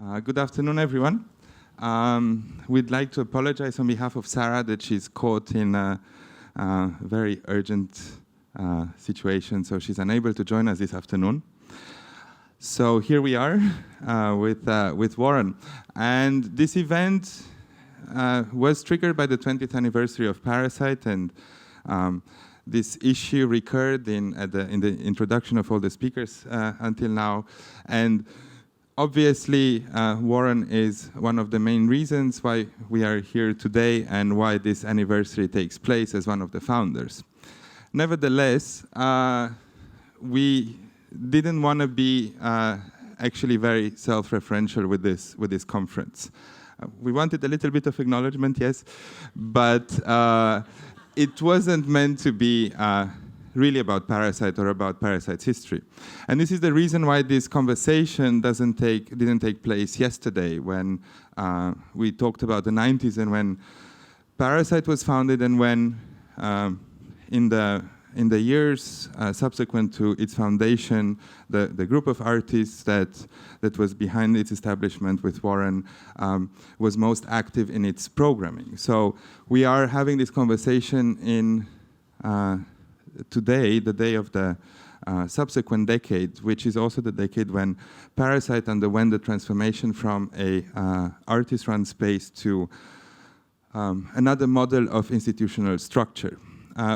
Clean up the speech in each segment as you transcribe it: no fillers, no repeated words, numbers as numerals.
Good afternoon, everyone. We'd like to apologize on behalf of Sarah that she's caught in a very urgent situation, so she's unable to join us this afternoon. So here we are with Warren. And this event was triggered by the 20th anniversary of Parasite, and this issue recurred in the introduction of all the speakers until now. And obviously, Warren is one of the main reasons why we are here today and why this anniversary takes place as one of the founders. Nevertheless, we didn't want to be actually very self-referential with this conference. We wanted a little bit of acknowledgement, yes, but it wasn't meant to be really about Parasite or about Parasite's history. And this is the reason why this conversation didn't take place yesterday when we talked about the 90s and when Parasite was founded and when in the years subsequent to its foundation, the group of artists that was behind its establishment with Warren was most active in its programming. So we are having this conversation in today, the day of the subsequent decade, which is also the decade when Parasite underwent the transformation from a artist-run space to another model of institutional structure,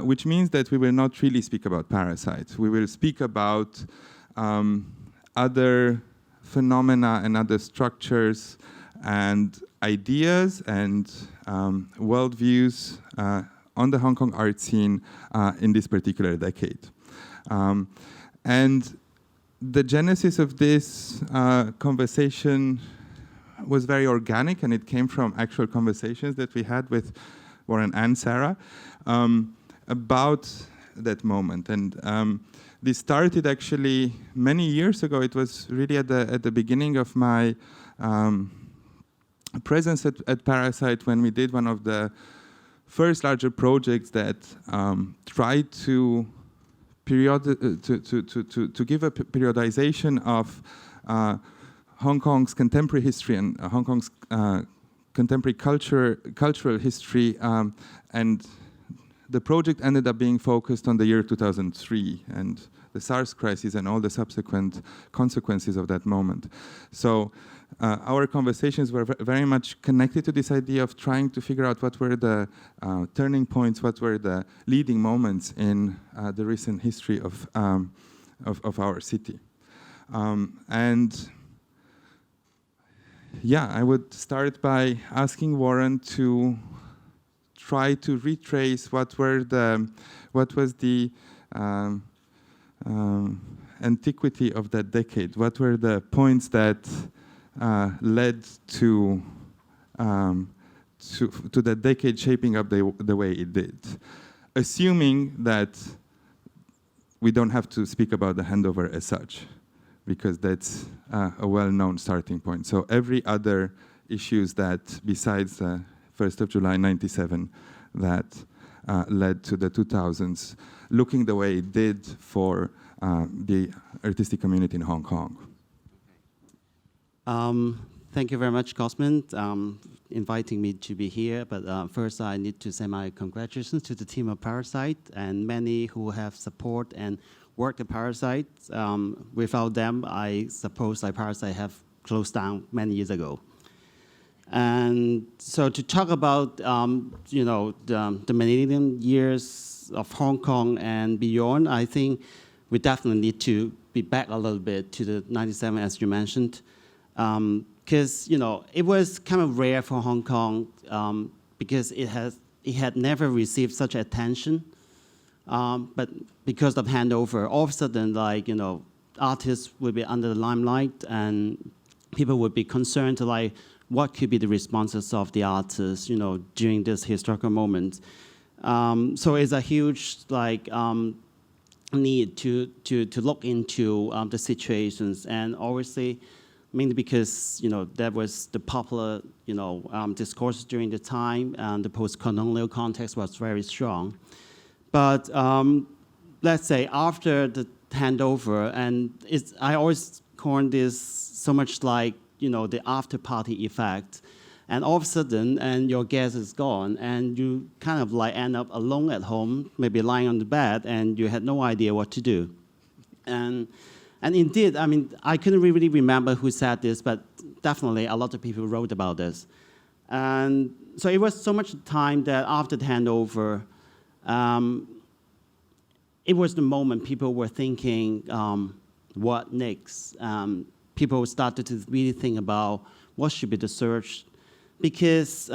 which means that we will not really speak about Parasite. We will speak about other phenomena and other structures and ideas and worldviews on the Hong Kong art scene in this particular decade. And the genesis of this conversation was very organic, and it came from actual conversations that we had with Warren and Sarah about that moment. And this started actually many years ago. It was really at the beginning of my presence at Parasite when we did one of the first larger projects that tried to give a periodization of Hong Kong's contemporary history and Hong Kong's contemporary cultural history, and the project ended up being focused on the year 2003 and the SARS crisis and all the subsequent consequences of that moment. So our conversations were very much connected to this idea of trying to figure out what were the turning points, what were the leading moments in the recent history of our city. And yeah, I would start by asking Warren to try to retrace what was the antiquity of that decade. What were the points that led to the decade shaping up the way it did, assuming that we don't have to speak about the handover as such, because that's a well-known starting point. So every other issues that, besides the 1st of July 97, that led to the 2000s, looking the way it did for the artistic community in Hong Kong. Thank you very much, Cosmin, inviting me to be here. But first, I need to say my congratulations to the team of Parasite and many who have support and worked at Parasite. Without them, I suppose Parasite have closed down many years ago. And so to talk about the millennium years of Hong Kong and beyond, I think we definitely need to be back a little bit to the 97, as you mentioned. Because it was kind of rare for Hong Kong because it had never received such attention. But because of handover, all of a sudden, artists would be under the limelight, and people would be concerned to what could be the responses of the artists, during this historical moment. So it's a huge need to look into the situations, and obviously, mainly because that was the popular discourse during the time, and the post-colonial context was very strong. But let's say after the handover, and I always call this so much like the after-party effect. And all of a sudden, and your guest is gone, and you kind of like end up alone at home, maybe lying on the bed, and you had no idea what to do. And indeed, I mean, I couldn't really remember who said this, but definitely a lot of people wrote about this. And so it was so much time that after the handover, it was the moment people were thinking, what next? People started to really think about what should be the search, because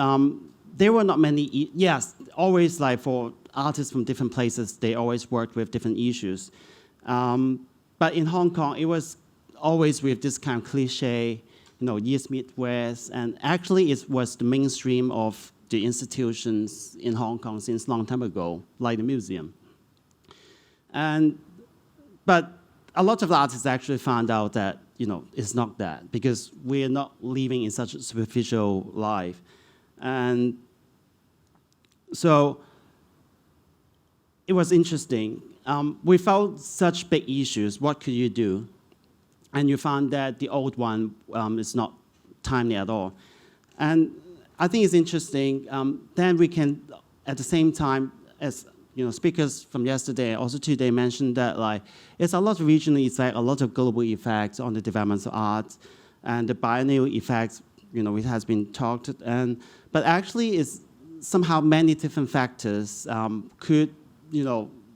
there were not many, yes, always like for artists from different places, they always worked with different issues. But in Hong Kong, it was always with this kind of cliche, East meet West, and actually it was the mainstream of the institutions in Hong Kong since a long time ago, like the museum. But a lot of artists actually found out that, it's not that, because we're not living in such a superficial life. And so it was interesting. We found such big issues, what could you do? And you found that the old one is not timely at all. And I think it's interesting. Then we can, at the same time, as speakers from yesterday, also today mentioned that it's a lot of regional effects, a lot of global effects on the development of art, and the biennial effects, it has been talked. But actually, it's somehow many different factors could,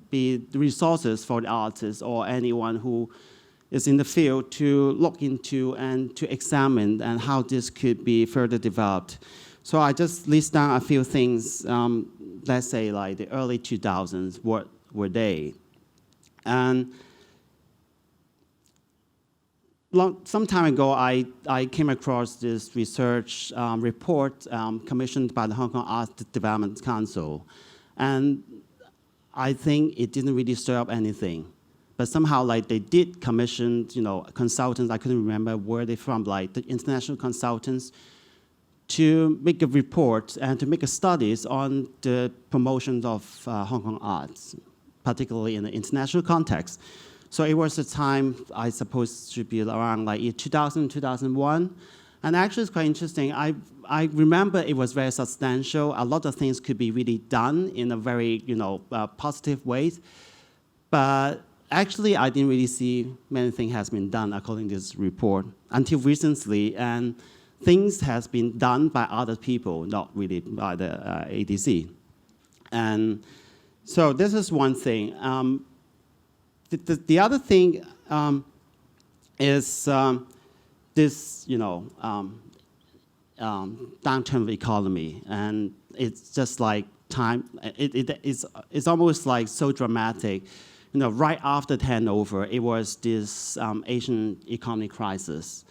be the resources for the artists or anyone who is in the field to look into and to examine and how this could be further developed. So I just list down a few things, let's say like the early 2000s, what were they? And some time ago, I came across this research report commissioned by the Hong Kong Art Development Council. And I think it didn't really stir up anything. But somehow, they did commission, consultants. I couldn't remember where they're from, the international consultants, to make a report and to make a studies on the promotion of Hong Kong arts, particularly in the international context. So it was a time, I suppose, should be around 2000, 2001. And actually, it's quite interesting. I remember it was very substantial. A lot of things could be really done in a very, positive way. But actually, I didn't really see many things has been done according to this report until recently. And things has been done by other people, not really by the ADC. And so this is one thing. The other thing is this, downturn of the economy, and it's just like time. It's almost like so dramatic. Right after the handover, it was this Asian economic crisis.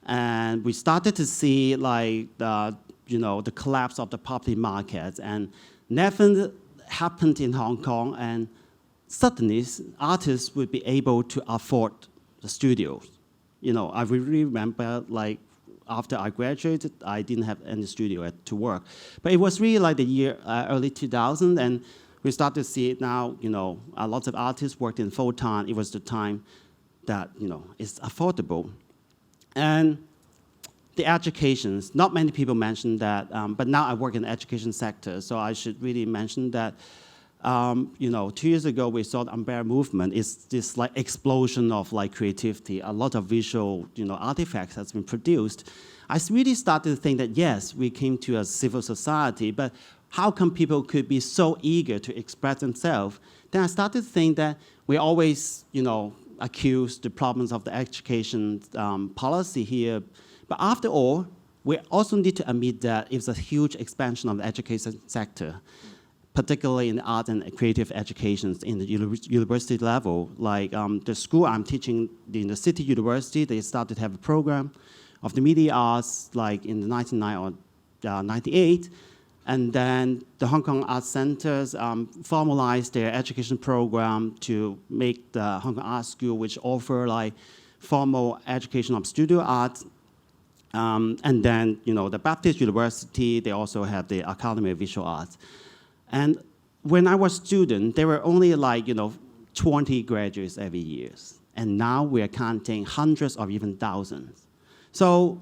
And we started to see the collapse of the property market, and nothing happened in Hong Kong, and suddenly artists would be able to afford the studios. I really remember after I graduated, I didn't have any studio to work. But it was really the year early 2000, and we start to see it now. A lot of artists worked in full time. It was the time that it's affordable. And the educations, not many people mention that, but now I work in the education sector, so I should really mention that. 2 years ago we saw the umbrella movement. It's this explosion of creativity. A lot of visual artifacts has been produced. I really started to think that yes, we came to a civil society, but how come people could be so eager to express themselves? Then I started to think that we always accuse the problems of the education policy here. But after all, we also need to admit that it's a huge expansion of the education sector, particularly in art and creative educations in the university level. The school I'm teaching in the City University, they started to have a program of the media arts in the 1999 or 98. And then the Hong Kong Arts Centers formalized their education program to make the Hong Kong Art School, which offer formal education of studio art. And then, the Baptist University, they also have the Academy of Visual Arts. And when I was a student, there were only 20 graduates every year. And now we are counting hundreds or even thousands. So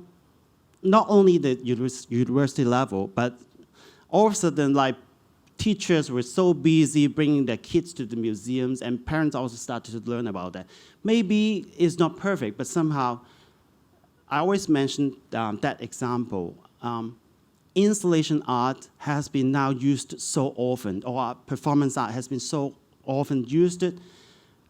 not only the university level, but all of a sudden, like, teachers were so busy bringing their kids to the museums, and parents also started to learn about that. Maybe it's not perfect, but somehow, I always mention that example. Installation art has been now used so often, or performance art has been so often used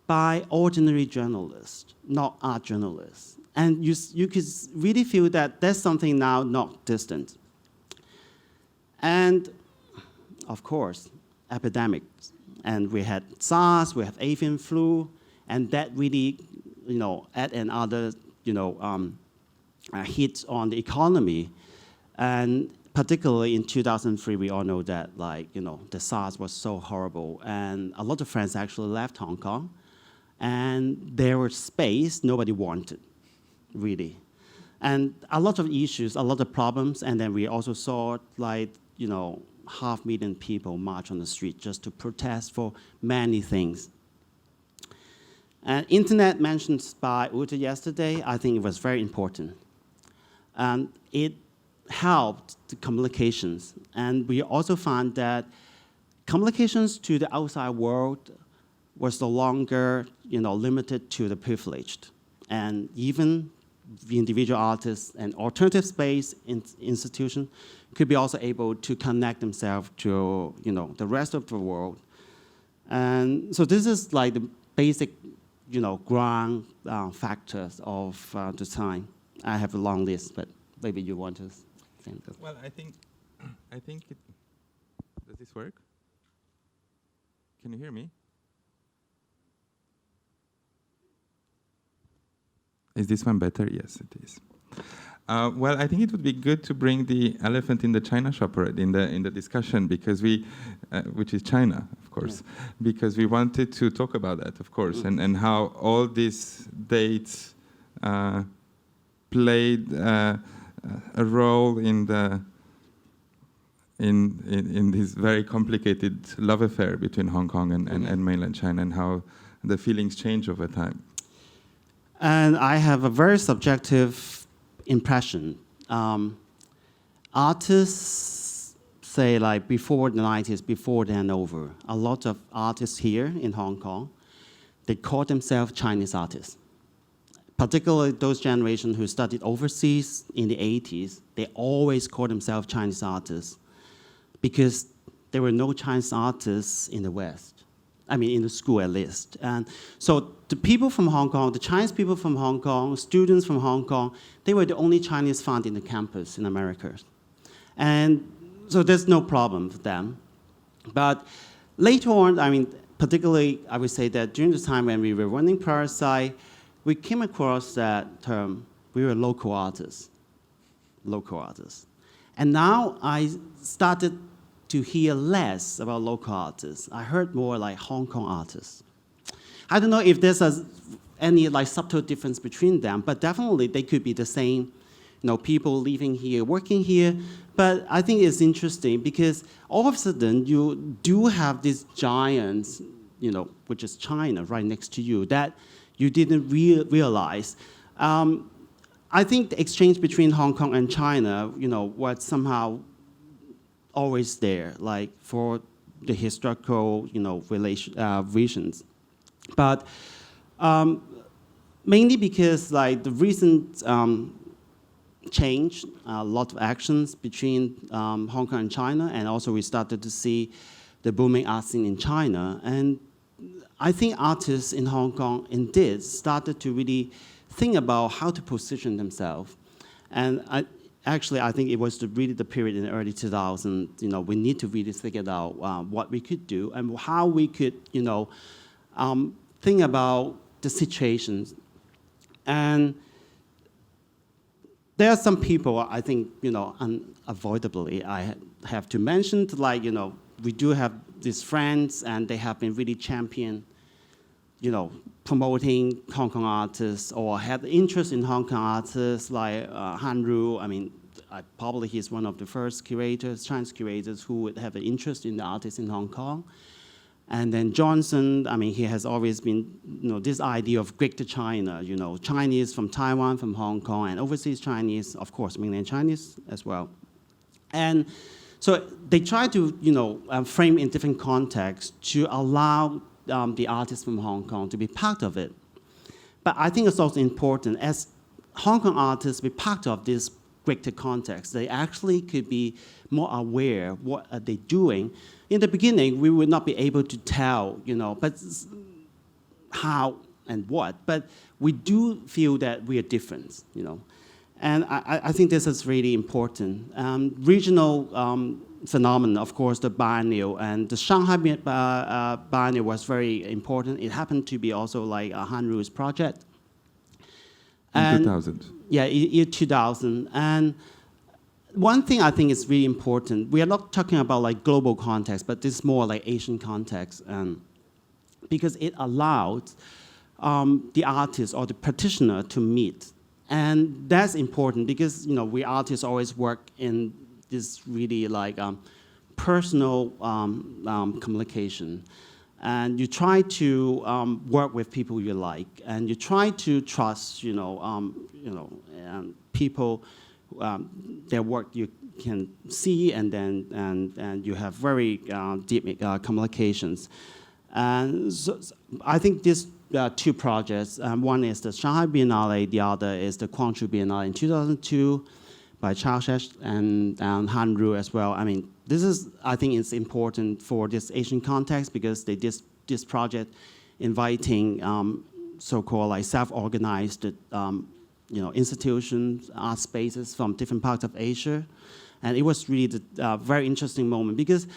by ordinary journalists, not art journalists. And you could really feel that there's something now not distant. And of course, epidemics. And we had SARS, we have avian flu, and that really, add another, hit on the economy. And particularly in 2003, we all know that, the SARS was so horrible, and a lot of friends actually left Hong Kong, and there was space nobody wanted, really. And a lot of issues, a lot of problems, and then we also saw, 500,000 people march on the street just to protest for many things. And internet mentioned by Ute yesterday, I think it was very important. And it helped the communications. And we also found that communications to the outside world was no longer, limited to the privileged. And even the individual artists and alternative space institutions could be also able to connect themselves to, the rest of the world. And so this is like the basic, ground factors of the time. I have a long list, but maybe you want to say that. Well, I think it, does this work? Can you hear me? Is this one better? Yes, it is. Well, I think it would be good to bring the elephant in the China shop already in the discussion, because which is China, of course, because we wanted to talk about that, of course, and how all these dates played a role in this very complicated love affair between Hong Kong and mainland China, and how the feelings change over time. And I have a very subjective impression. Artists say, before the 90s, before the handover, a lot of artists here in Hong Kong, they call themselves Chinese artists. Particularly those generations who studied overseas in the 80s, they always call themselves Chinese artists because there were no Chinese artists in the West. I mean, in the school at least. And so the people from Hong Kong, the Chinese people from Hong Kong, students from Hong Kong, they were the only Chinese found in the campus in America. And so there's no problem for them. But later on, I mean, particularly, I would say that during the time when we were running Parasite, we came across that term, we were local artists. Local artists. And now I started to hear less about local artists. I heard more like Hong Kong artists. I don't know if there's any subtle difference between them, but definitely they could be the same, people living here, working here. But I think it's interesting because all of a sudden you do have these giants, which is China right next to you, that you didn't realize. I think the exchange between Hong Kong and China, was somehow always there, for the historical, reasons. But mainly because, the recent change, a lot of actions between Hong Kong and China, and also we started to see the booming art scene in China. And I think artists in Hong Kong indeed started to really think about how to position themselves. And I think it was really the period in the early 2000s, we need to really figure out what we could do and how we could, think about the situations. And there are some people, I think, unavoidably, I have to mention, we do have these friends, and they have been really champion, promoting Hong Kong artists or had interest in Hong Kong artists like Han Ru. I mean, probably he's one of the first curators, Chinese curators, who would have an interest in the artists in Hong Kong. And then Johnson, I mean, he has always been, this idea of Greater China, Chinese from Taiwan, from Hong Kong, and overseas Chinese, of course, mainland Chinese as well. And so they try to, frame in different contexts to allow the artists from Hong Kong to be part of it. But I think it's also important, as Hong Kong artists be part of this greater context, they actually could be more aware what are they doing. In the beginning, we would not be able to tell, but how and what. But we do feel that we are different, And I think this is really important. Regional phenomenon, of course, the Biennial, and the Shanghai Biennial was very important. It happened to be also like a Hanru's project. In 2000. Yeah, year 2000. And one thing I think is really important, we are not talking about like global context, but this is more like Asian context, because it allowed the artist or the practitioner to meet. And that's important because, we artists always work in this really like personal communication. And you try to work with people you like, and you try to trust, people, their work you can see, and then you have very deep communications. And so I think these two projects, one is the Shanghai Biennale, the other is the Guangzhou Biennale in 2002 by Chao Shesh and Hanru as well. I mean, this is, I think it's important for this Asian context because they did this project inviting so-called like self-organized institutions, art spaces from different parts of Asia. And it was really a very interesting moment because,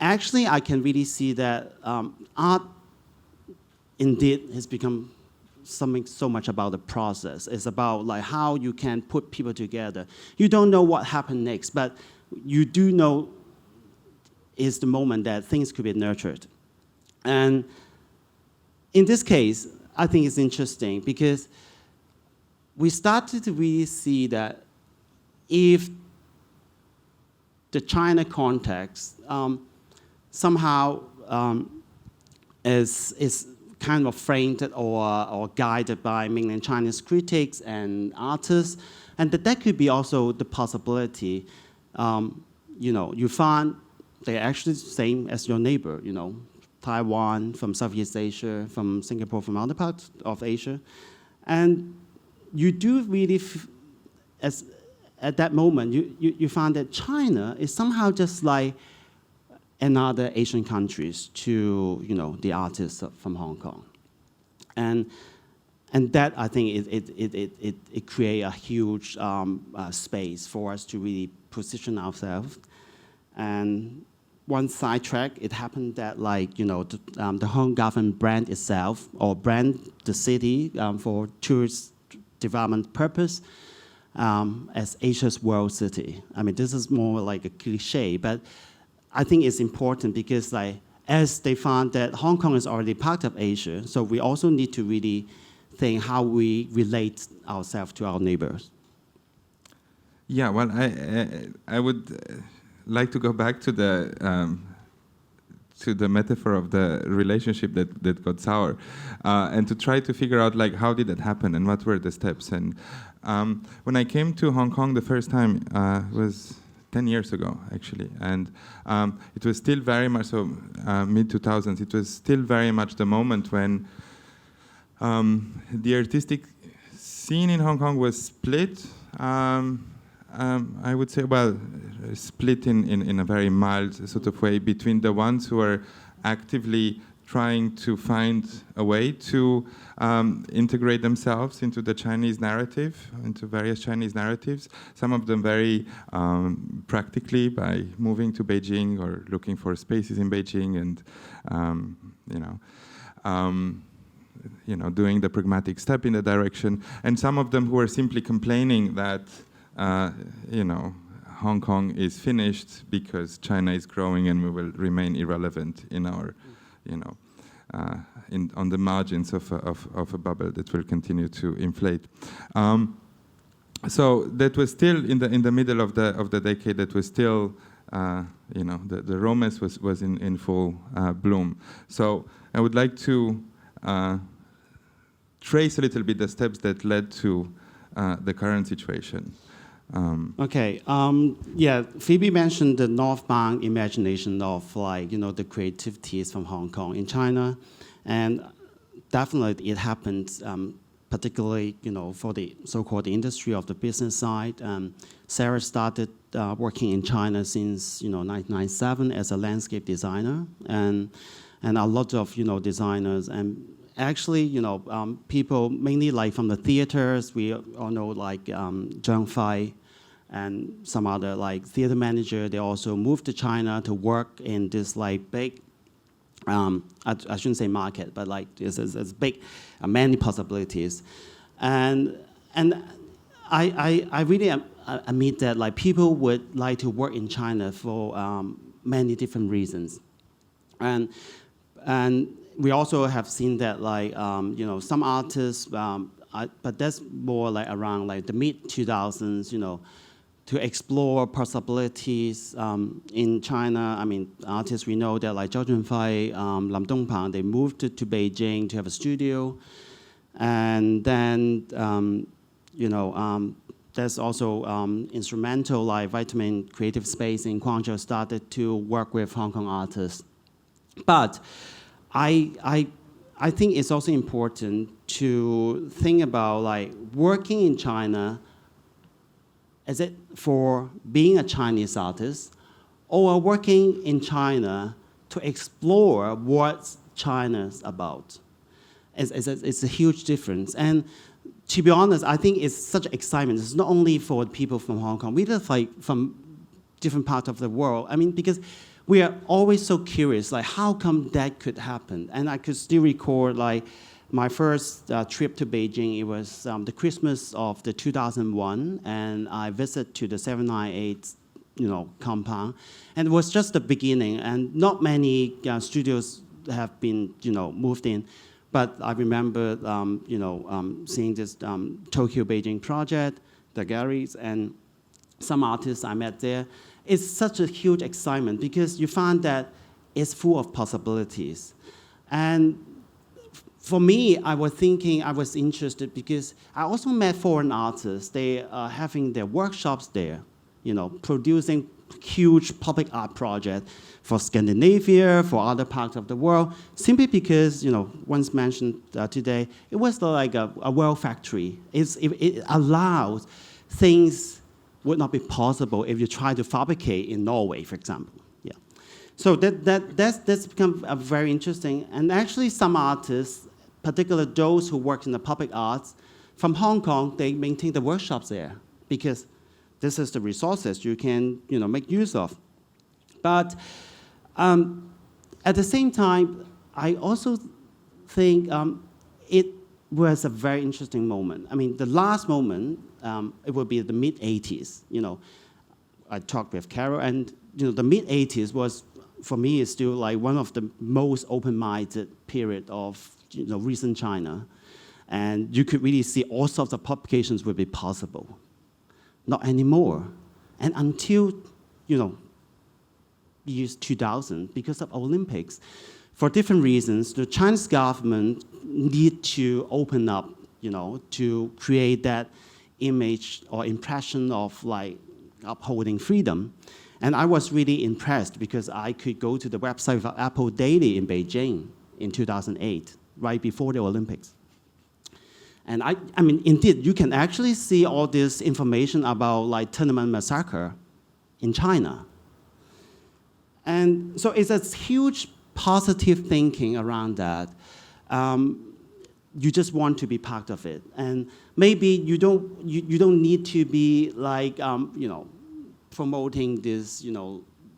actually I can really see that art indeed has become something so much about the process. It's about like how you can put people together. You don't know what happened next, but you do know is the moment that things could be nurtured. And in this case, I think it's interesting because we started to really see that if the China context somehow is kind of framed or guided by mainland Chinese critics and artists, and that could be also the possibility. You find they're actually the same as your neighbor, Taiwan, from Southeast Asia, from Singapore, from other parts of Asia. And you do really, at that moment, you find that China is somehow just like another Asian countries to the artists from Hong Kong, and that I think it create a huge space for us to really position ourselves. And one sidetrack, it happened that like the Hong Kong government brand itself or brand the city for tourist development purpose as Asia's world city. I mean, this is more like a cliche, but I think it's important because like as they found that Hong Kong is already part of Asia, so we also need to really think how we relate ourselves to our neighbors. Yeah, well, I would like to go back to the metaphor of the relationship that got sour, and to try to figure out like how did that happen and what were the steps. And when I came to Hong Kong the first time was 10 years ago, actually. And it was still very much so, mid-2000s, it was still very much the moment when the artistic scene in Hong Kong was split. I would say, well, split in a very mild sort of way between the ones who are actively trying to find a way to integrate themselves into the Chinese narrative, into various Chinese narratives. Some of them very practically by moving to Beijing or looking for spaces in Beijing and, doing the pragmatic step in the direction. And some of them who are simply complaining that, Hong Kong is finished because China is growing and we will remain irrelevant in our, on the margins of a bubble that will continue to inflate. So that was still in the middle of the decade. That was still the romance was in full bloom. So I would like to trace a little bit the steps that led to the current situation. Yeah, Phoebe mentioned the northbound imagination of the creativities from Hong Kong in China, and definitely it happened, particularly for the so-called industry of the business side. Sarah started working in China since 1997 as a landscape designer, and a lot of designers and actually people mainly from the theaters. We all know Zhang Fai and some other theater manager. They also moved to China to work in this big, I shouldn't say market, but it's big, many possibilities, and I really admit that people would like to work in China for many different reasons, and we also have seen that some artists, but that's more around the mid 2000s, to explore possibilities in China. I mean, artists we know that Zhao Junfei, Lam Dongpang, they moved to Beijing to have a studio, and then there's also instrumental Vitamin Creative Space in Guangzhou started to work with Hong Kong artists, but I think it's also important to think about working in China. Is it for being a Chinese artist, or working in China to explore what China's about? It's a huge difference. And to be honest, I think it's such excitement. It's not only for people from Hong Kong, we live from different parts of the world. I mean, because we are always so curious, how come that could happen? And I could still record my first trip to Beijing. It was the Christmas of the 2001, and I visited to the 798 compound, and it was just the beginning, and not many studios have been moved in, but I remember seeing this Tokyo Beijing project, the galleries, and some artists I met there. It's such a huge excitement because you find that it's full of possibilities. And for me, I was interested because I also met foreign artists. They are having their workshops there, producing huge public art projects for Scandinavia, for other parts of the world, simply because, once mentioned today, it was like a world factory. It allows things would not be possible if you try to fabricate in Norway, for example. Yeah. So that's become very interesting. And actually some artists, particularly those who work in the public arts, from Hong Kong, they maintain the workshops there because this is the resources you can make use of. But at the same time, I also think it was a very interesting moment. I mean, the last moment, it would be the mid-'80s. I talked with Carol, and the mid-'80s was, for me, is still one of the most open-minded period of recent China, and you could really see all sorts of publications would be possible. Not anymore, and until years 2000, because of Olympics, for different reasons, the Chinese government need to open up, to create that image or impression of upholding freedom. And I was really impressed because I could go to the website of Apple Daily in Beijing in 2008, right before the Olympics. And I mean, indeed, you can actually see all this information about Tiananmen massacre in China. And so it's a huge positive thinking around that. You just want to be part of it, and maybe you don't need to be promoting this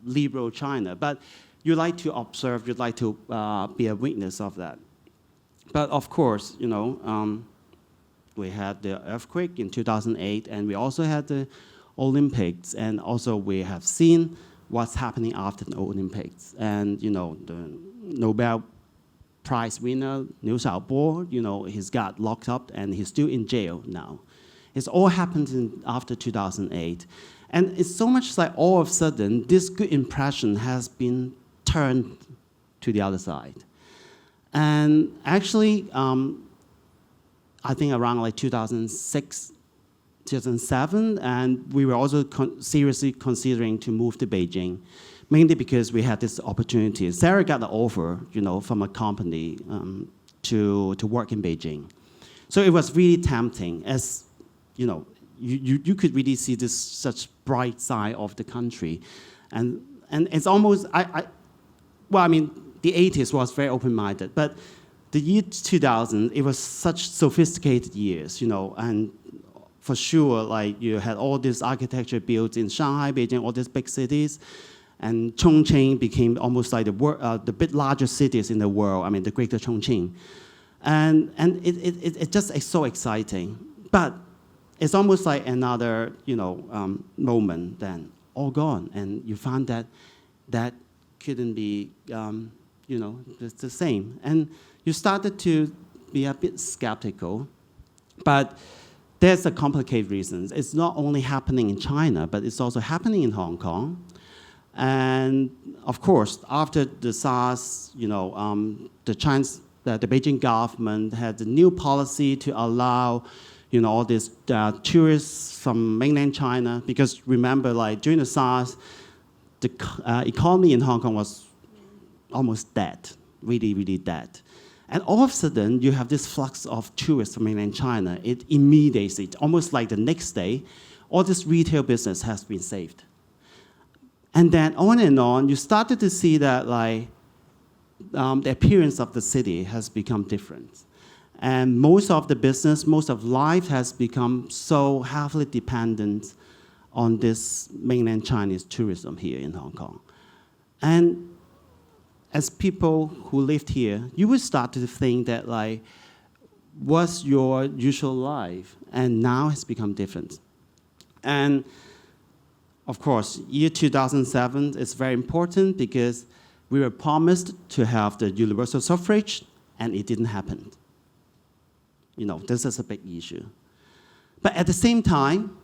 liberal China, but you like to observe, you'd like to be a witness of that. But of course, we had the earthquake in 2008, and we also had the Olympics, and also we have seen what's happening after the Olympics, and the Nobel Prize winner Liu Xiaobo, he's got locked up and he's still in jail now. It's all happened after 2008, And it's so much like all of a sudden, this good impression has been turned to the other side. And actually, I think around like 2006, 2007, and we were also seriously considering to move to Beijing, mainly because we had this opportunity. Sarah got an offer, from a company to work in Beijing. So it was really tempting, as you could really see this such bright side of the country, and it's almost the 80s was very open-minded, but the year 2000, it was such sophisticated years, and for sure, like you had all this architecture built in Shanghai, Beijing, all these big cities, and Chongqing became almost like the bit largest cities in the world. I mean, the greater Chongqing, and it just is so exciting. But it's almost like another moment then all gone, and you found that couldn't be the same, and you started to be a bit skeptical, but there's a complicated reasons. It's not only happening in China, but it's also happening in Hong Kong. And of course, after the SARS, the Beijing government had a new policy to allow, all these tourists from mainland China, because remember, like during the SARS, the economy in Hong Kong was almost dead, really, really dead. And all of a sudden, you have this flux of tourists from mainland China. It immediately, almost like the next day, all this retail business has been saved. And then on and on, you started to see that the appearance of the city has become different. And most of the business, most of life has become so heavily dependent on this mainland Chinese tourism here in Hong Kong. And as people who lived here, you would start to think that what's your usual life? And now has become different. And of course, year 2007 is very important because we were promised to have the universal suffrage, and it didn't happen. This is a big issue. But at the same time,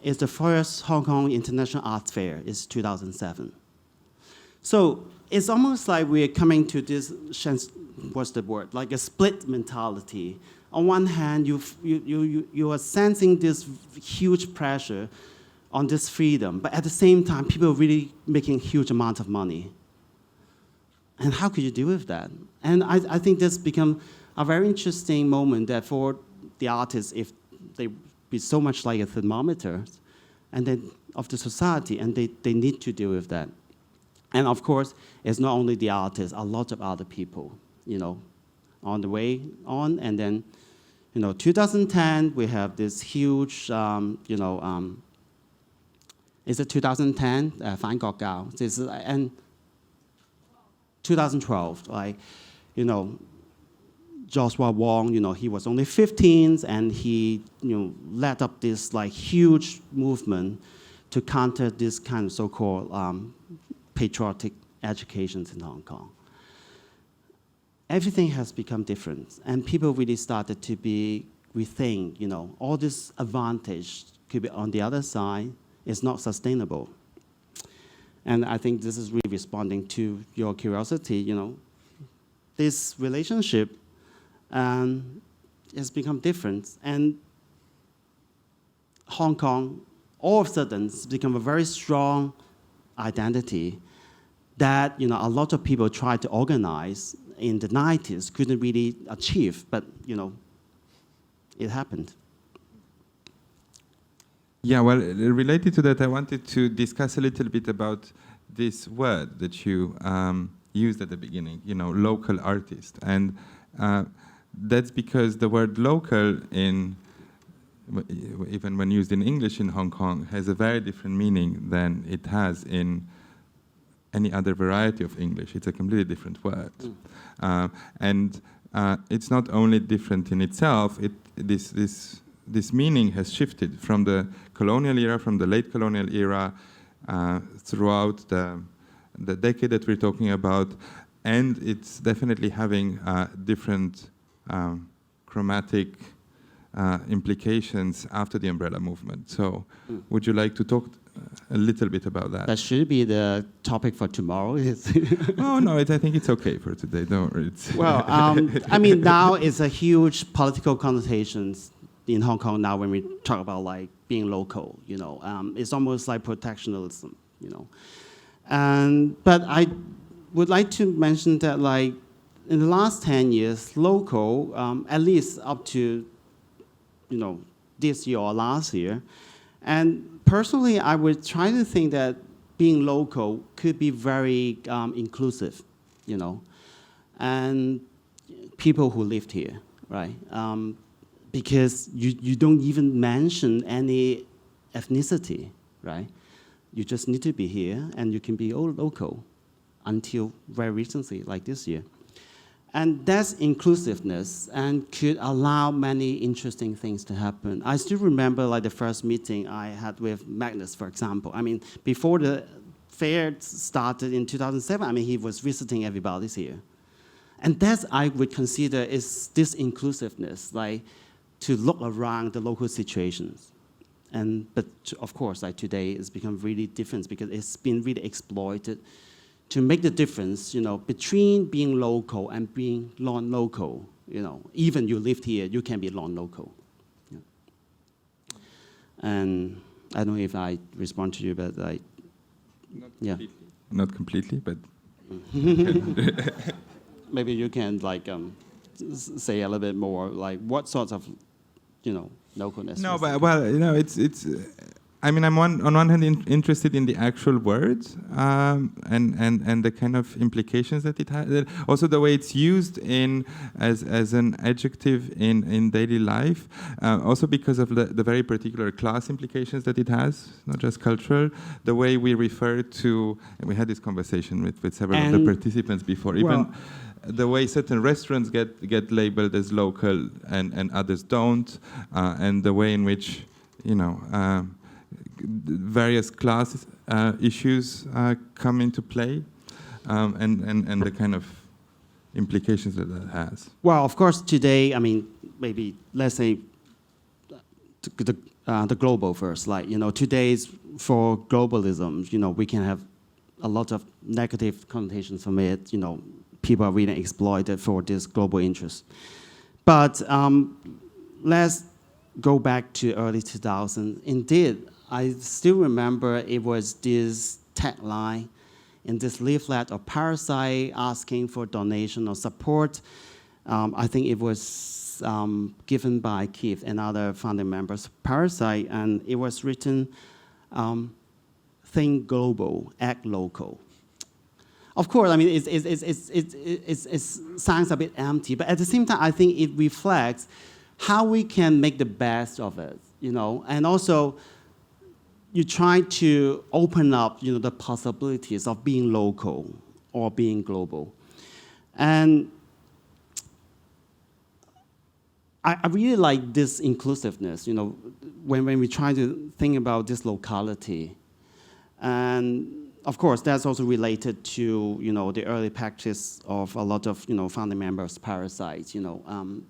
it's the first Hong Kong International Arts Fair. It's 2007. So it's almost like we're coming to this, what's the word? Like a split mentality. On one hand, you are sensing this huge pressure on this freedom, but at the same time, people are really making huge amounts of money. And how could you deal with that? And I think this become a very interesting moment that for the artists, if they be so much like a thermometer, and then of the society, and they need to deal with that. And of course, it's not only the artists, a lot of other people, on the way on. And then, 2010, we have this huge, is it 2010? 反國教. And 2012, Joshua Wong, he was only 15, and he, led up this huge movement to counter this kind of so-called patriotic educations in Hong Kong. Everything has become different, and people really started to rethink, all this advantage could be on the other side is not sustainable. And I think this is really responding to your curiosity, this relationship has become different, and Hong Kong all of a sudden has become a very strong identity that a lot of people tried to organize in the 90s, couldn't really achieve, but it happened. Yeah, well, related to that, I wanted to discuss a little bit about this word that you used at the beginning, local artist. And that's because the word local, even when used in English in Hong Kong, has a very different meaning than it has in any other variety of English. It's a completely different word. And it's not only different in itself, this meaning has shifted from the colonial era, from the late colonial era, throughout the decade that we're talking about, and it's definitely having different chromatic implications after the umbrella movement. So would you like to talk a little bit about that. That should be the topic for tomorrow. Oh no, I think it's okay for today. Don't worry. Well, I mean, now it's a huge political connotations in Hong Kong now when we talk about like being local. You know, it's almost like protectionism. You know, but I would like to mention that like in the last 10 years, local, at least up to this year or last year, and personally, I would try to think that being local could be very inclusive, and people who lived here, right? Because you don't even mention any ethnicity, right? You just need to be here, and you can be all local until very recently, like this year. And that's inclusiveness and could allow many interesting things to happen. I still remember like the first meeting I had with Magnus, for example. I mean, before the fair started in 2007, I mean, he was visiting everybody's here. And that's, I would consider, is this inclusiveness, like to look around the local situations. But of course, like today, it's become really different because it's been really exploited to make the difference, between being local and being non-local. Even you lived here, you can be non-local. Yeah. And I don't know if I respond to you, but Not completely, but maybe you can like say a little bit more, like what sorts of, localness. No, but well, it's. I mean, I'm on one hand interested in the actual words and the kind of implications that it has. Also, the way it's used as an adjective in daily life. Also, because of the very particular class implications that it has, not just cultural. The way we refer to, and we had this conversation with several of the participants before. Even the way certain restaurants get labeled as local and others don't, and the way in which various class issues come into play, and the kind of implications that has. Well, of course, today, I mean, maybe let's say the global first. Like, today's for globalism, we can have a lot of negative connotations from it. People are really exploited for this global interest. But let's go back to early 2000s. Indeed, I still remember it was this tagline in this leaflet of Parasite asking for donation or support. I think it was given by Keith and other founding members of Parasite, and it was written, think global, act local. Of course, I mean, it sounds a bit empty, but at the same time, I think it reflects how we can make the best of it, and also you try to open up, the possibilities of being local or being global. And I really like this inclusiveness, when we try to think about this locality. And of course, that's also related to, the early practice of a lot of, founding members, Parasites.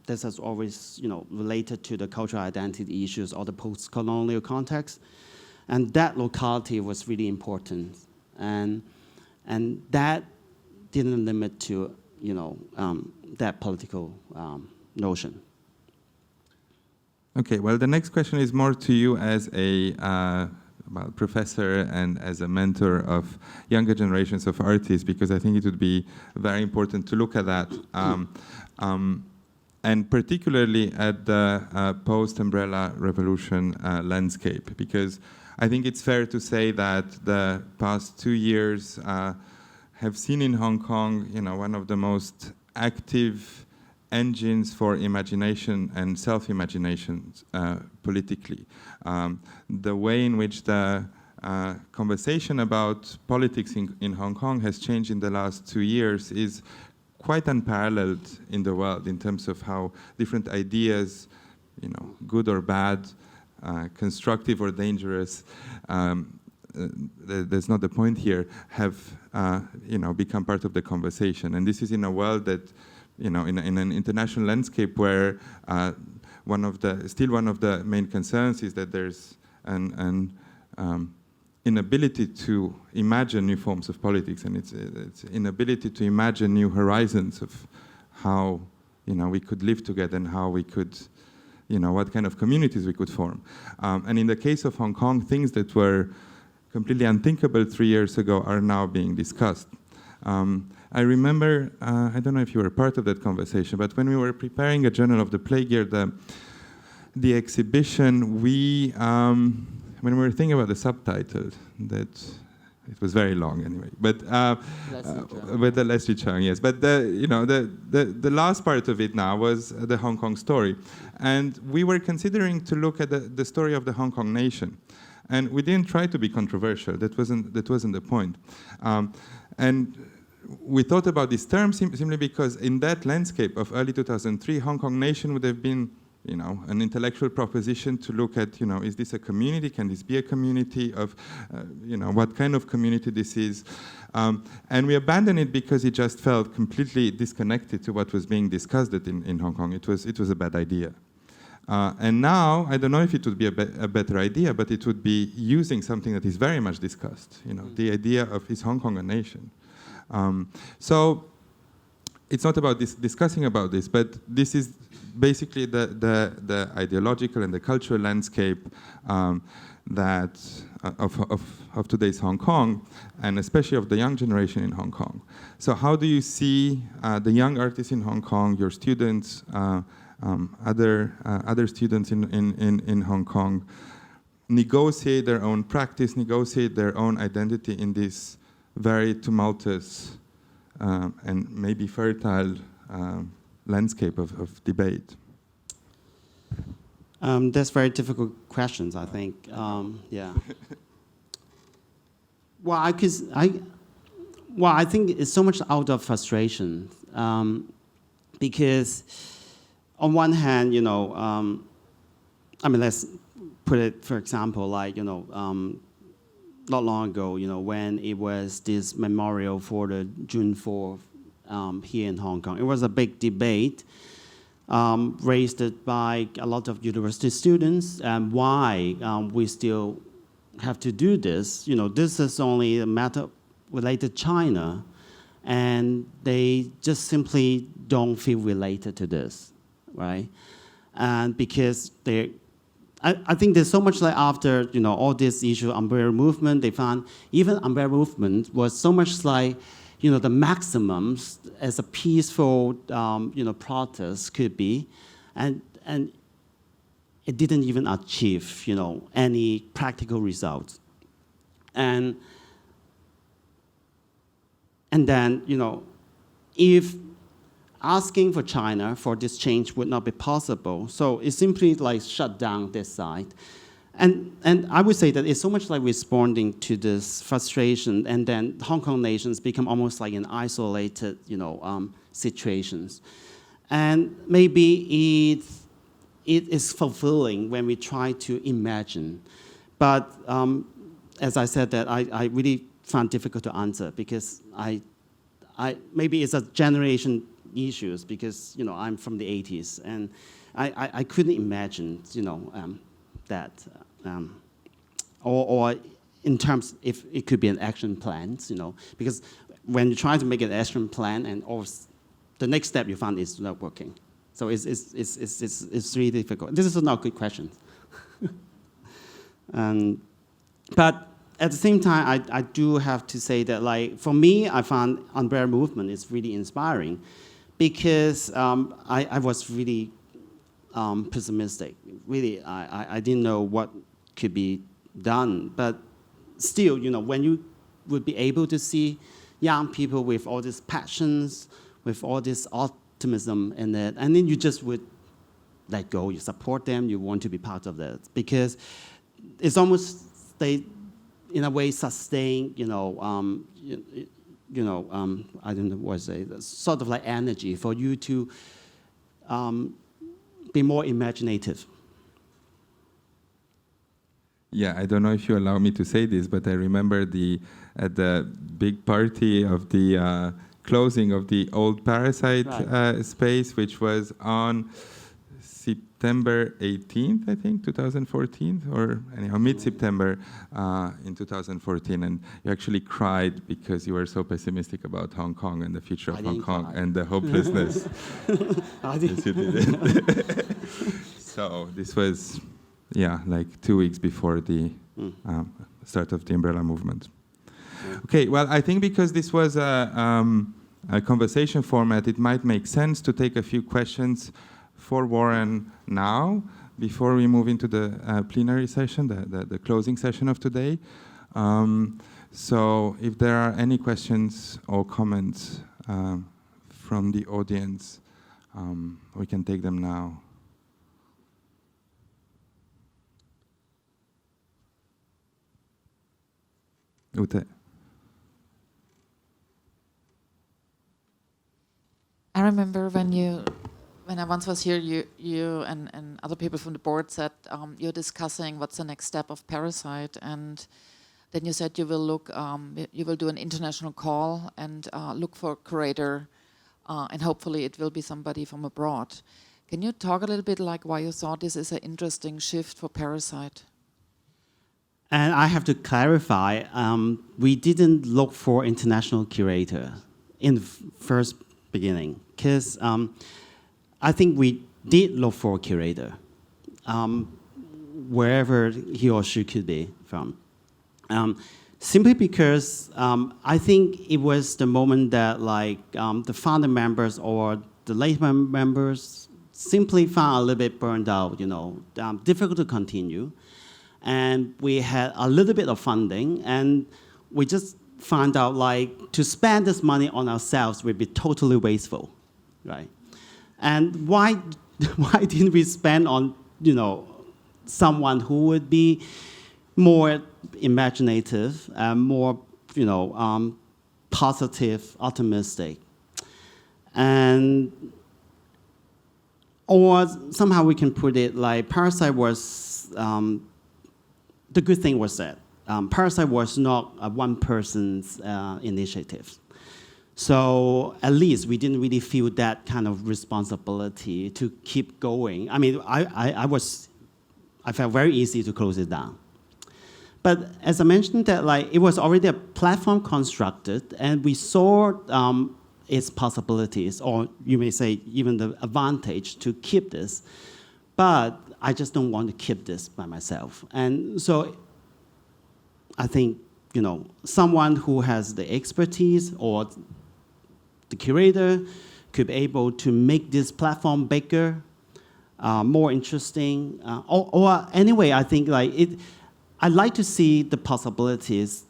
This has always, related to the cultural identity issues or the post-colonial context. And that locality was really important. And that didn't limit to, that political notion. Okay, well, the next question is more to you as a professor and as a mentor of younger generations of artists, because I think it would be very important to look at that, and particularly at the post-umbrella revolution landscape, because I think it's fair to say that the past 2 years have seen in Hong Kong, one of the most active engines for imagination and self-imagination politically. The way in which the conversation about politics in Hong Kong has changed in the last 2 years is quite unparalleled in the world in terms of how different ideas, good or bad, constructive or dangerous, there's not the point here, have become part of the conversation. And this is in a world that, in an international landscape where one of the main concerns is that there's an inability to imagine new forms of politics, and its inability to imagine new horizons of how we could live together and how we could, what kind of communities we could form. And in the case of Hong Kong, things that were completely unthinkable 3 years ago are now being discussed. I remember, I don't know if you were part of that conversation, but when we were preparing a Journal of the Plague Year, the exhibition, when we were thinking about the subtitle, that it was very long anyway, but with the Leslie Cheung, yes. But the last part of it now was the Hong Kong story, and we were considering to look at the story of the Hong Kong nation, and we didn't try to be controversial. That wasn't the point, and we thought about this term simply because in that landscape of early 2003, Hong Kong nation would have been an intellectual proposition to look at, is this a community? Can this be a community of, what kind of community this is? And we abandoned it because it just felt completely disconnected to what was being discussed in Hong Kong. It was a bad idea. And now, I don't know if it would be a better idea, but it would be using something that is very much discussed, the idea of, is Hong Kong a nation? So it's not about discussing about this, but this is basically the ideological and the cultural landscape that of today's Hong Kong, and especially of the young generation in Hong Kong. So how do you see the young artists in Hong Kong, your students, other students in Hong Kong, negotiate their own practice, negotiate their own identity in this very tumultuous and maybe fertile landscape of debate? That's very difficult questions, I think. Yeah. Well, I think it's so much out of frustration because, on one hand, let's put it, for example, like not long ago, when it was this memorial for the June 4th here in Hong Kong. It was a big debate raised by a lot of university students, and why we still have to do this. This is only a matter related to China, and they just simply don't feel related to this, right? And because I think there's so much like after all this issue umbrella movement, they found even umbrella movement was so much like the maximums as a peaceful protest could be, and it didn't even achieve any practical results, and then if asking for China for this change would not be possible. So it simply like shut down this side. And I would say that it's so much like responding to this frustration, and then Hong Kong nations become almost like an isolated, situations. And maybe it is fulfilling when we try to imagine. But as I said, that I really found difficult to answer because maybe it's a generation issues because I'm from the 80s, and I couldn't imagine that or in terms if it could be an action plan, because when you try to make an action plan and the next step you find is not working, so it's really difficult. This is not a good question. But at the same time, I do have to say that, like, for me, I found umbrella movement is really inspiring because I was really pessimistic. Really, I didn't know what could be done. But still, when you would be able to see young people with all these passions, with all this optimism in it, and then you just would let go, you support them, you want to be part of that. Because it's almost, they, in a way, sustain, I don't know what to say, sort of like energy for you to be more imaginative. Yeah, I don't know if you allow me to say this, but I remember at the big party of the closing of the old Parasite space, which was on September 18th, I think, 2014, or anyhow, mid-September in 2014, and you actually cried because you were so pessimistic about Hong Kong and the future of Hong Kong and the hopelessness. Yes, you did. So this was, yeah, like 2 weeks before the start of the umbrella movement. Okay, well, I think because this was a conversation format, it might make sense to take a few questions for Warren now, before we move into the plenary session, the closing session of today. So if there are any questions or comments from the audience, we can take them now. Ute. I remember when I once was here, you and other people from the board said you're discussing what's the next step of Parasite, and then you said you will do an international call and look for a curator, and hopefully it will be somebody from abroad. Can you talk a little bit like why you thought this is an interesting shift for Parasite? And I have to clarify, we didn't look for international curator in the first beginning, because I think we did look for a curator, wherever he or she could be from. Simply because I think it was the moment that the founding members or the later members simply found a little bit burned out, difficult to continue. And we had a little bit of funding, and we just found out to spend this money on ourselves would be totally wasteful, right? And why didn't we spend on someone who would be more imaginative, more positive, optimistic, and or somehow we can put it like Parasite was. The good thing was that Parasite was not a one person's initiative. So at least we didn't really feel that kind of responsibility to keep going. I mean, I felt very easy to close it down. But as I mentioned, that it was already a platform constructed, and we saw its possibilities, or you may say even the advantage to keep this. But I just don't want to keep this by myself. And so I think, someone who has the expertise or the curator could be able to make this platform bigger, more interesting, or anyway, I think I'd like to see the possibilities.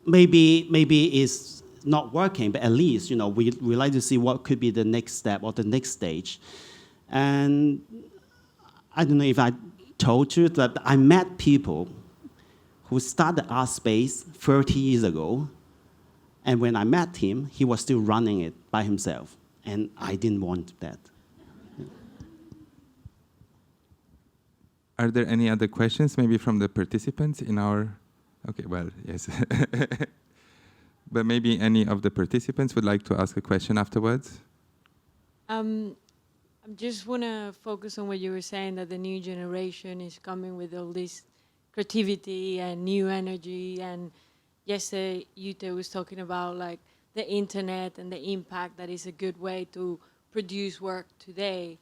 Maybe it's not working, but at least, we like to see what could be the next step or the next stage. And I don't know if I told you that I met people who started Art Space 30 years ago, and when I met him, he was still running it by himself, and I didn't want that. Are there any other questions, maybe from the participants in our... Okay, well, yes. But maybe any of the participants would like to ask a question afterwards? I just want to focus on what you were saying, that the new generation is coming with all this creativity and new energy. And yesterday, Jutta was talking about the internet and the impact that is a good way to produce work today.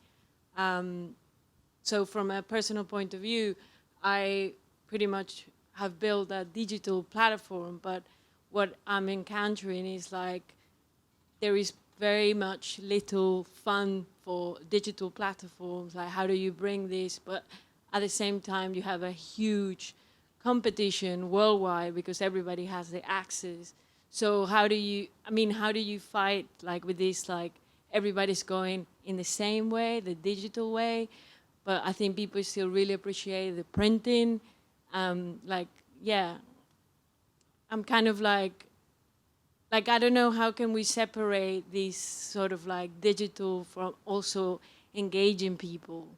So from a personal point of view, I pretty much have built a digital platform, but what I'm encountering is there is very much little fun for digital platforms. How do you bring this? But at the same time, you have a huge competition worldwide because everybody has the access. So how do you fight with this? Everybody's going in the same way, the digital way, but I think people still really appreciate the printing. Yeah, I'm kind of I don't know, how can we separate this sort of digital from also engaging people?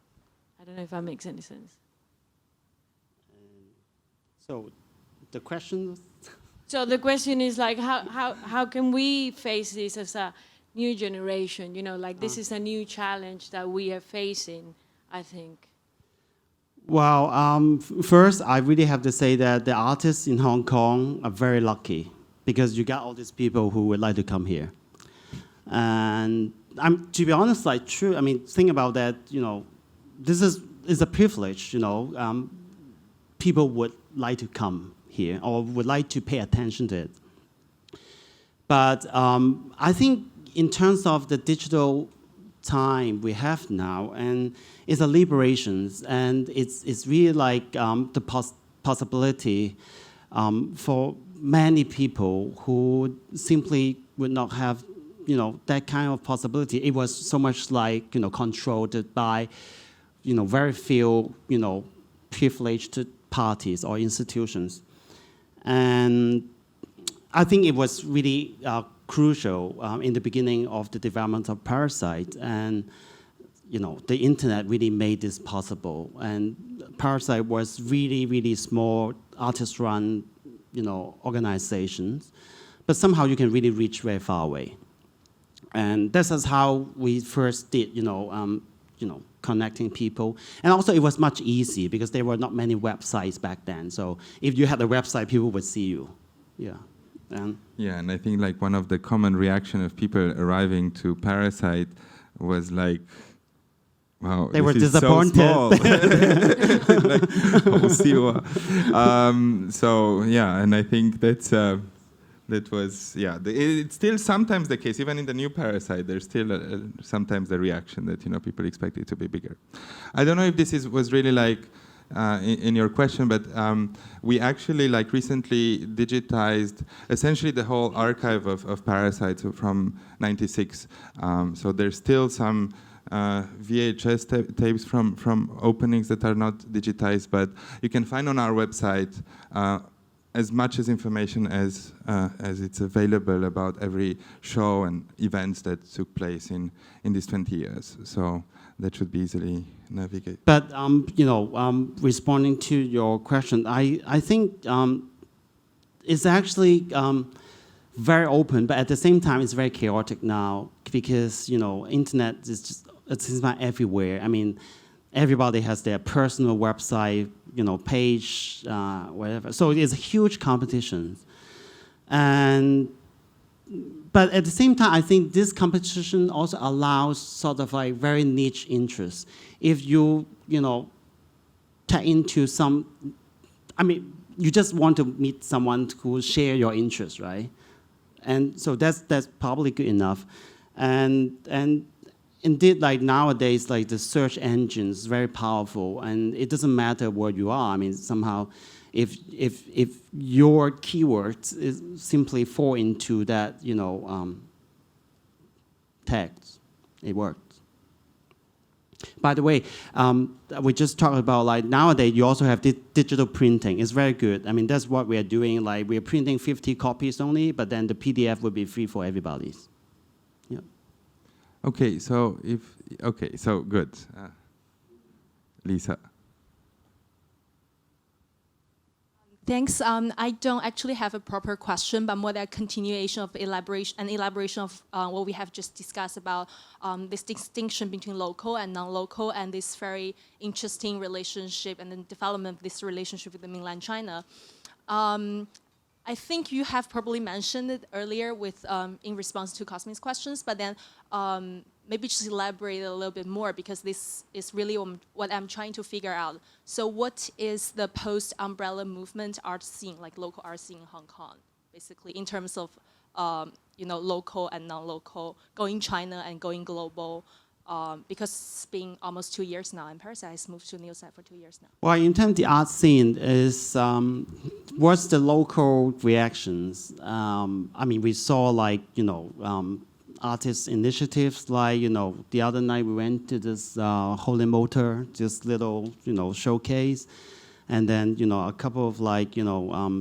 I don't know if that makes any sense. So the question? So the question is how can we face this as a new generation? This is a new challenge that we are facing. I think. Well, first, I really have to say that the artists in Hong Kong are very lucky because you got all these people who would like to come here. And to be honest, like true, I mean, think about that, this is a privilege, people would like to come here or would like to pay attention to it. But I think in terms of the digital time we have now, and it's a liberation, and it's really like the possibility for many people who simply would not have, that kind of possibility. It was so much like, controlled by, very few, privileged parties or institutions. And I think it was really crucial in the beginning of the development of Parasite, and the internet really made this possible. And Parasite was really, really small, artist-run, organizations, but somehow you can really reach very far away. And this is how we first did, connecting people. And also it was much easier because there were not many websites back then. So if you had a website, people would see you. Yeah. Yeah, and I think like one of the common reaction of people arriving to Parasite was like, wow, they were disappointed. So, like, oh, so yeah, and I think that was, yeah, it's still sometimes the case, even in the new Parasite, there's still sometimes the reaction that, people expect it to be bigger. I don't know if this was really like, in your question, but we actually like recently digitized essentially the whole archive of Parasite from '96. So there's still some VHS tapes from openings that are not digitized, but you can find on our website as much as information as it's available about every show and events that took place in these 20 years. So that should be easily navigated. But responding to your question, I think it's actually very open, but at the same time, it's very chaotic now because internet is just it's everywhere. I mean, everybody has their personal website, page, whatever. So it's a huge competition, but at the same time, I think this competition also allows sort of like very niche interests. If you, tap into some, I mean, you just want to meet someone who share your interests, right? And so that's probably good enough. And indeed, like nowadays, like the search engine is very powerful, and it doesn't matter where you are. I mean, somehow, if your keywords is simply fall into that, text, it works. By the way, we just talked about like nowadays you also have digital printing. It's very good. I mean, that's what we are doing. Like we're printing 50 copies only, but then the PDF will be free for everybody. Yeah. Okay, so good. Lisa. Thanks. I don't actually have a proper question, but more that continuation of elaboration of what we have just discussed about this distinction between local and non-local, and this very interesting relationship and the development of this relationship with the mainland China. I think you have probably mentioned it earlier with in response to Cosmin's questions, but then maybe just elaborate a little bit more, because this is really what I'm trying to figure out. So what is the post-umbrella movement art scene, like local art scene in Hong Kong, basically, in terms of local and non-local, going China and going global, because it's been almost 2 years now, and Parasite has moved to New Zealand for 2 years now. Well, in terms of the art scene, is what's the local reactions? I mean, we saw like artist initiatives, like the other night we went to this Holy Motor, this little showcase, and then a couple of like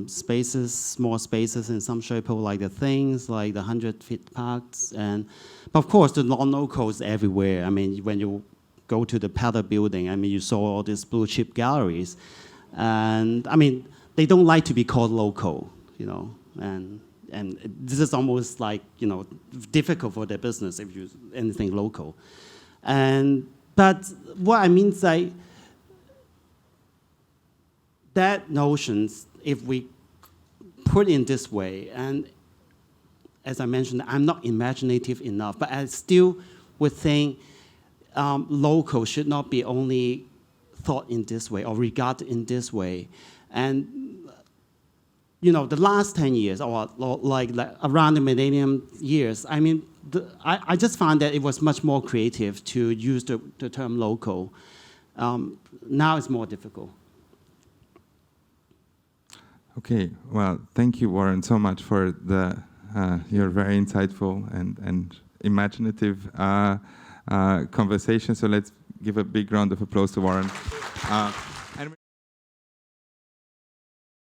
spaces, small spaces in some shape, like the things like the 100-feet parks, but of course the non-locals everywhere. I mean, when you go to the Paddle Building, I mean, you saw all these blue chip galleries, and I mean, they don't like to be called local, and this is almost like difficult for their business if you anything local, and But what I mean is like, that notions, if we put in this way, and as I mentioned, I'm not imaginative enough, but I still would think local should not be only thought in this way or regarded in this way. And the last 10 years, or like around the millennium years, I mean, I just found that it was much more creative to use the term local. Now it's more difficult. Okay, well, thank you, Warren, so much for your very insightful and imaginative conversation. So let's give a big round of applause to Warren.